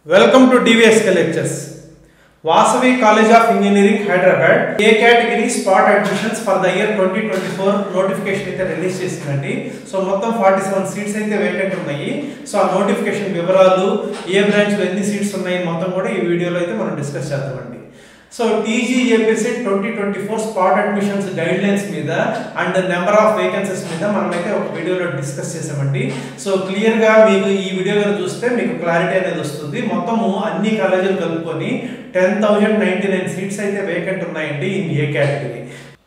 Welcome to DVSK lectures. Vasavi College of Engineering, Hyderabad. A category spot admissions for the year 2024 notification అయితే release చేసిందండి. So మొత్తం 47 seats అయితే vacant ఉన్నాయి. So ఆ notification వివరాలు, ఏ branch లో ఎన్ని సీట్స్ ఉన్నాయి మొత్తం కూడా ఈ వీడియోలో అయితే మనం డిస్కస్ చేద్దామండి. So TGAPC 2024 spot admissions guide lines మీద అండ్ నెంబర్ ఆఫ్ వేకెన్సీస్ మీద మనమైతే ఒక వీడియోలో డిస్కస్ చేసామండి. సో క్లియర్ గా మీకు ఈ వీడియో చూస్తే మీకు క్లారిటీ అనేది వస్తుంది. మొత్తము అన్ని కాలేజీలు కలుపుకొని 10,099 సీట్స్ అయితే వేకెంట్ ఉన్నాయండి ఇన్ ఏ కేటగిరీ.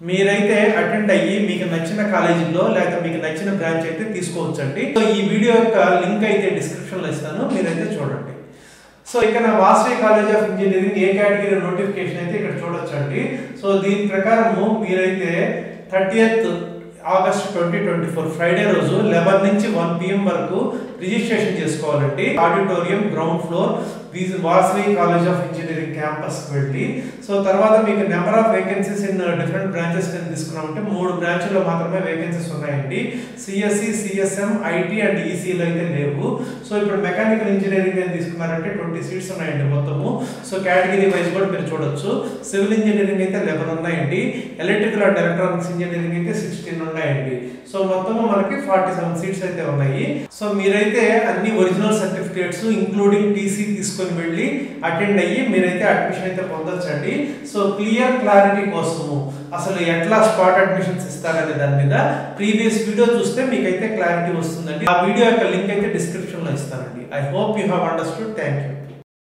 మీరైతే అటెండ్ అయ్యి మీకు నచ్చిన కాలేజీలో లేకపోతే మీకు నచ్చిన బ్రాంచ్ అయితే తీసుకోవచ్చండి. సో ఈ వీడియో యొక్క లింక్ అయితే డిస్క్రిప్షన్ లో ఇస్తాను, మీరైతే చూడండి. సో ఇక్కడ Vasavi college of engineering A category notification అయితే ఇక్కడ చూడొచ్చండి. సో దీని ప్రకారము మీరైతే 30th ఆగస్ట్ 2024 ఫ్రైడే రోజు 11 నుంచి 1 PM వరకు రిజిస్ట్రేషన్ చేసుకోవాలండి. Auditorium ground floor Vasavi college of engineering campus వెళ్ళి. సో తర్వాత మీకు number of vacancies in different branches కింద తీసుకున్నామంటే 3 బ్రాంచ్ల్లో మాత్రమే వేకెన్సీస్ ఉన్నాయండి. CSE, CSM, IT అండ్ ECలో అయితే లేవు. సో ఇప్పుడు మెకానికల్ ఇంజనీరింగ్ అని తీసుకున్నారంటే 20 సీట్స్ ఉన్నాయండి మొత్తము. సో కేటగిరీ వైజ్ కూడా మీరు చూడొచ్చు. సివిల్ ఇంజనీరింగ్ అయితే 11 ఉన్నాయండి. ఎలక్ట్రికల్ అండ్ ఎలక్ట్రానిక్స్ ఇంజనీరింగ్ అయితే 16 ఉన్నాయండి. సో మొత్తము మనకి 47 సీట్స్ అయితే ఉన్నాయి. సో మీరైతే అన్ని ఒరిజినల్ సర్టిఫికేట్స్ ఇంక్లూడింగ్ TC తీసుకొని వెళ్ళి అటెండ్ అయ్యి మీరైతే అడ్మిషన్ అయితే పొందొచ్చండి. సో క్లారిటీ కోసము అసలు ఎట్లా స్పాట్ అడ్మిషన్స్ ఇస్తారనే దాని మీద ప్రీవియస్ వీడియో చూస్తే మీకైతే క్లారిటీ వస్తుందండి. ఆ వీడియో యొక్క లింక్ అయితే డిస్క్రిప్షన్ లో ఇస్తానండి. I hope you have understood. Thank you.